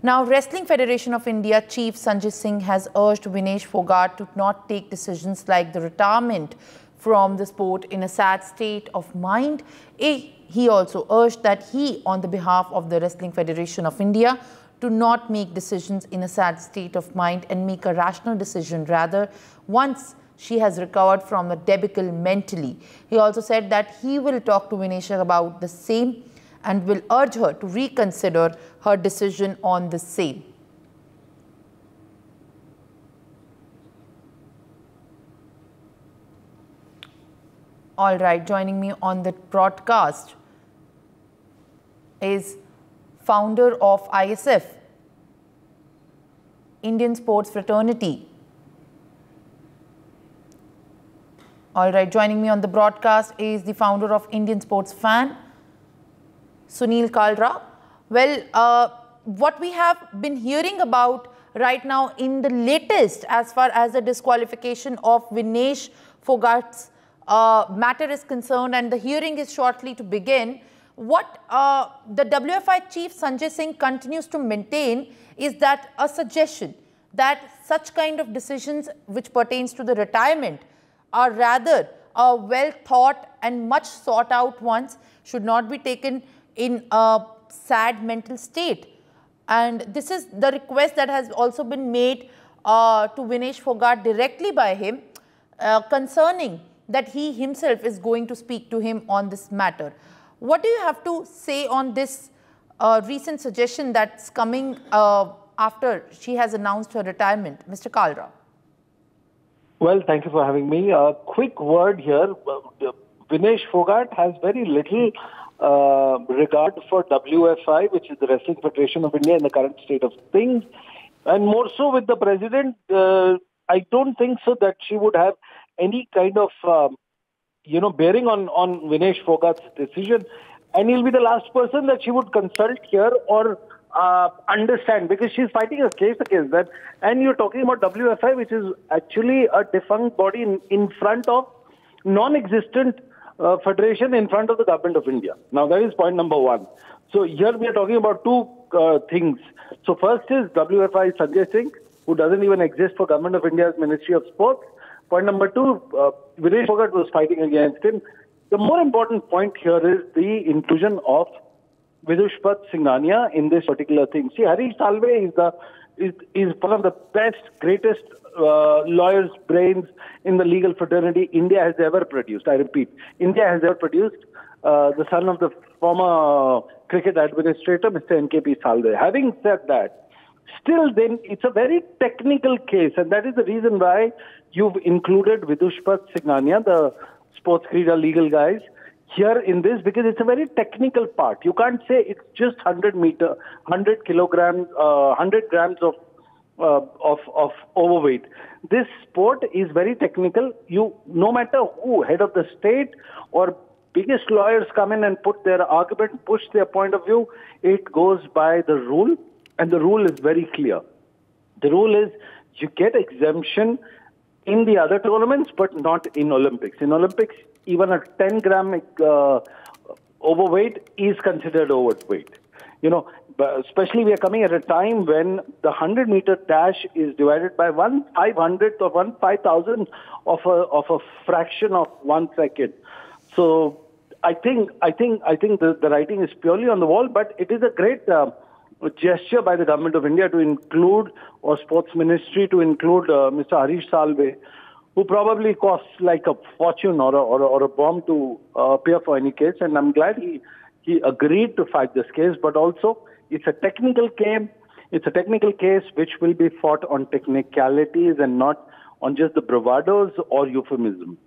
Now, Wrestling Federation of India Chief Sanjay Singh has urged Vinesh Fogart to not take decisions like the retirement from the sport in a sad state of mind. He also urged that he, on the behalf of the Wrestling Federation of India, to not make decisions in a sad state of mind and make a rational decision, rather, once she has recovered from the debacle mentally. He also said that he will talk to Vinesh about the same and will urge her to reconsider her decision on the same. All right, joining me on the broadcast is founder of ISF, Indian Sports Fraternity. All right, joining me on the broadcast is the founder of Indian Sports Fan, Sunil Kalra. Well, what we have been hearing about right now in the latest as far as the disqualification of Vinesh Fogart's matter is concerned, and the hearing is shortly to begin, what the WFI Chief Sanjay Singh continues to maintain is that a suggestion that such kind of decisions which pertains to the retirement are rather well thought and much sought out ones, should not be taken in a sad mental state. And this is the request that has also been made to Vinesh Fogart directly by him, concerning that he himself is going to speak to him on this matter. What do you have to say on this recent suggestion that's coming after she has announced her retirement, Mr. Kalra? Well, thank you for having me. A quick word here. Vinesh Fogart has very little regard for WFI, which is the Wrestling Federation of India, in the current state of things. And more so with the president, I don't think so that she would have any kind of, bearing on Vinesh Fogart's decision. And he'll be the last person that she would consult here or understand, because she's fighting a case against that. And you're talking about WFI, which is actually a defunct body in front of non-existent federation, in front of the government of India. Now, that is point number one. So here we are talking about two things. So first is WFI Sanjay Singh, who doesn't even exist for government of India's Ministry of Sports. Point number two, Vinesh Fogart was fighting against him. The more important point here is the inclusion of Vidushpat Singhania in this particular thing. See, Harish Salve is one of the best, greatest lawyers' brains in the legal fraternity India has ever produced. I repeat, India has ever produced. The son of the former cricket administrator, Mr. N.K.P. Salve. Having said that, still then it's a very technical case, and that is the reason why you've included Vidushpat Singhania, the sports creator legal guys, here in this, because it's a very technical part. You can't say it's just 100 kilograms, 100 grams of overweight. This sport is very technical. No matter who, head of the state or biggest lawyers come in and put their argument, push their point of view, it goes by the rule, and the rule is very clear. The rule is you get exemption in the other tournaments, but not in Olympics. In Olympics, even a 10-gram overweight is considered overweight. Especially we are coming at a time when the 100-meter dash is divided by 1/500th or 1/5000th of a fraction of 1 second. So I think the writing is purely on the wall, but it is a great gesture by the government of India to include, or sports ministry to include Mr. Harish Salve, who probably costs like a fortune or a bomb to appear for any case. And I'm glad he agreed to fight this case, but also it's a technical case. It's a technical case which will be fought on technicalities and not on just the bravados or euphemism.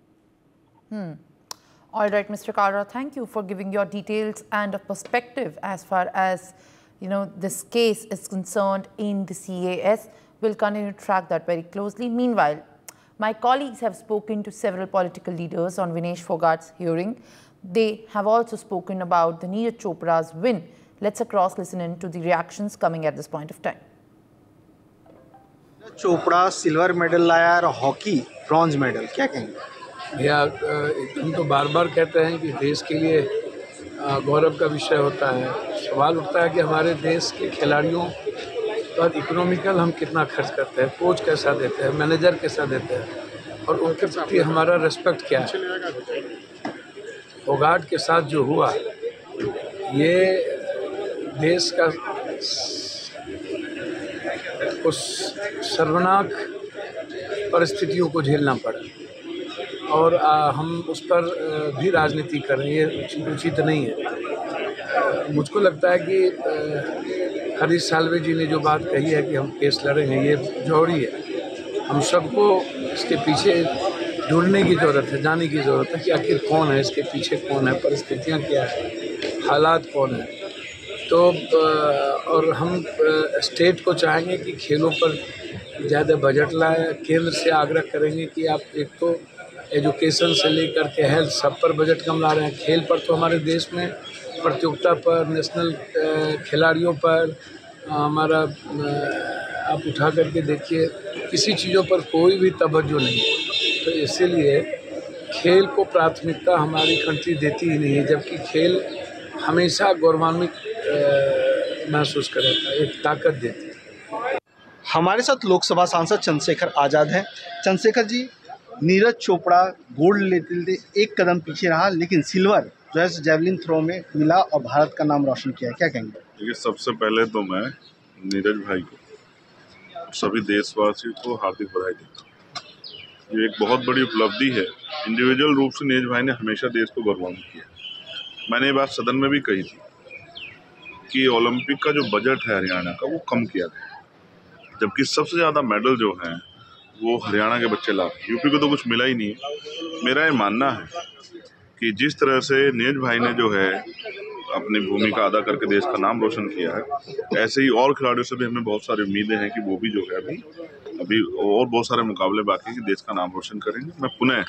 All right, Mr. Kalra, thank you for giving your details and a perspective as far as this case is concerned in the CAS. We'll continue to track that very closely. Meanwhile, my colleagues have spoken to several political leaders on Vinesh Fogart's hearing. They have also spoken about the Neeraj Chopra's win. Let's listen in to the reactions coming at this point of time. Chopra silver medal लाया और hockey bronze medal, क्या कहेंगे? भैया, हम तो बार बार कहते हैं कि देश के लिए गौरव का विषय होता है। सवाल उठता है कि हमारे देश के खिलाड़ियों बाद इकोनॉमिकल हम कितना खर्च करते हैं, कोच कैसा देते हैं, मैनेजर कैसा देते हैं और उनके प्रति हमारा रेस्पेक्ट क्या है। फोगाट के साथ जो हुआ ये देश का उस शर्मनाक परिस्थितियों को झेलना पड़ा और हम उस पर भी राजनीति कर रहे हैं, ये उचित नहीं है। मुझको लगता है कि हरीश साल्वे जी ने जो बात कही है कि हम केस लड़ेंगे, ये जरूरी है। हम सबको इसके पीछे ढूंढने की ज़रूरत है, जानने की ज़रूरत है कि आखिर कौन है इसके पीछे, कौन है, परिस्थितियाँ क्या है, हालात कौन है। तो और हम स्टेट को चाहेंगे कि खेलों पर ज़्यादा बजट लाए। केंद्र से आग्रह करेंगे कि आप एक तो एजुकेशन से लेकर के हेल्थ सब पर बजट कम ला रहे हैं। खेल पर तो हमारे देश में प्रतियोगिता पर, नेशनल खिलाड़ियों पर हमारा आप उठा करके देखिए किसी चीज़ों पर कोई भी तवज्जो नहीं है। तो इसीलिए खेल को प्राथमिकता हमारी कंट्री देती ही नहीं है, जबकि खेल हमेशा गौरवान्वित महसूस कराता है, एक ताकत देती है। हमारे साथ लोकसभा सांसद चंद्रशेखर आज़ाद हैं। चंद्रशेखर जी, नीरज चोपड़ा गोल्ड लेते एक कदम पीछे रहा, लेकिन सिल्वर जो है जैवलिन थ्रो में मिला और भारत का नाम रोशन किया, क्या कहेंगे? देखिए, सबसे पहले तो मैं नीरज भाई को, सभी देशवासियों को हार्दिक बधाई देता हूँ। ये एक बहुत बड़ी उपलब्धि है। इंडिविजुअल रूप से नीरज भाई ने हमेशा देश को गौरवान्वित किया। मैंने ये बात सदन में भी कही थी कि ओलंपिक का जो बजट है हरियाणा का, वो कम किया गया, जबकि सबसे ज़्यादा मेडल जो हैं वो हरियाणा के बच्चे ला रहे। यूपी को तो कुछ मिला ही नहीं है। मेरा ये मानना है कि जिस तरह से नीरज भाई ने जो है अपनी भूमिका अदा करके देश का नाम रोशन किया है, ऐसे ही और खिलाड़ियों से भी हमें बहुत सारी उम्मीदें हैं कि वो भी जो है अभी और बहुत सारे मुकाबले बाकी हैं कि देश का नाम रोशन करेंगे। मैं पुनः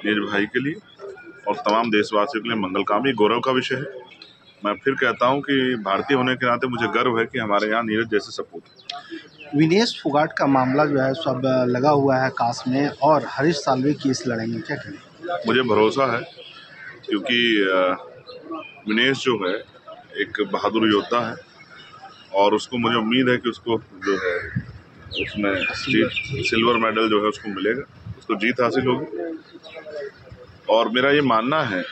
नीरज भाई के लिए और तमाम देशवासियों के लिए मंगल कामना। गौरव का विषय है। मैं फिर कहता हूं कि भारतीय होने के नाते मुझे गर्व है कि हमारे यहाँ नीरज जैसे सपूत हैं। विनेश फोगाट का मामला जो है सब लगा हुआ है कास में, और हरीश साल्वे केस लड़ेंगे, क्या कहें? मुझे भरोसा है, क्योंकि विनेश जो है एक बहादुर योद्धा है और उसको मुझे उम्मीद है कि उसको जो है उसमें सिल्वर मेडल जो है उसको मिलेगा, उसको जीत हासिल होगी। और मेरा ये मानना है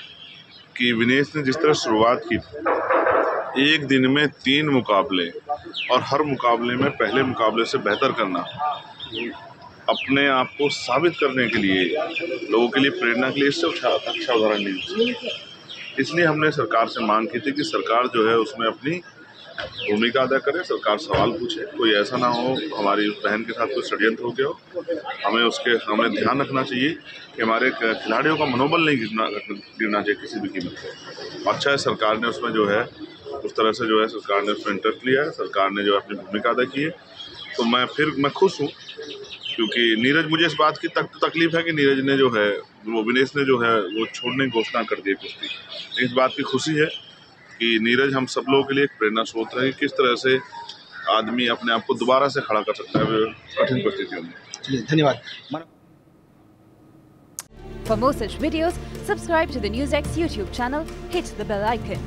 कि विनेश ने जिस तरह शुरुआत की, एक दिन में 3 मुकाबले और हर मुकाबले में पहले मुकाबले से बेहतर करना, अपने आप को साबित करने के लिए, लोगों के लिए प्रेरणा के लिए इससे अच्छा उदाहरण नहीं। इसलिए हमने सरकार से मांग की थी कि सरकार जो है उसमें अपनी भूमिका अदा करे, सरकार सवाल पूछे, कोई ऐसा ना हो हमारी बहन के साथ कोई षड्यंत्र हो गया हो। हमें ध्यान रखना चाहिए कि हमारे खिलाड़ियों का मनोबल नहीं गिरना चाहिए किसी भी कीमत पर। अच्छा है सरकार ने उसमें जो है उस तरह से जो है सरकार ने उसमें इंटरेस्ट लिया है, सरकार ने जो है अपनी भूमिका अदा की है। तो मैं खुश हूँ, क्योंकि नीरज, मुझे इस बात की तकलीफ है कि नीरज ने जो है वो विनेश ने जो है वो छोड़ने की घोषणा कर दी कुश्ती। इस बात की खुशी है कि नीरज हम सब लोगों के लिए एक प्रेरणा स्रोत है कि किस तरह से आदमी अपने आप को दोबारा से खड़ा कर सकता है कठिन परिस्थितियों में। धन्यवाद। For more such videos, subscribe to the NewsX YouTube channel, hit the bell icon.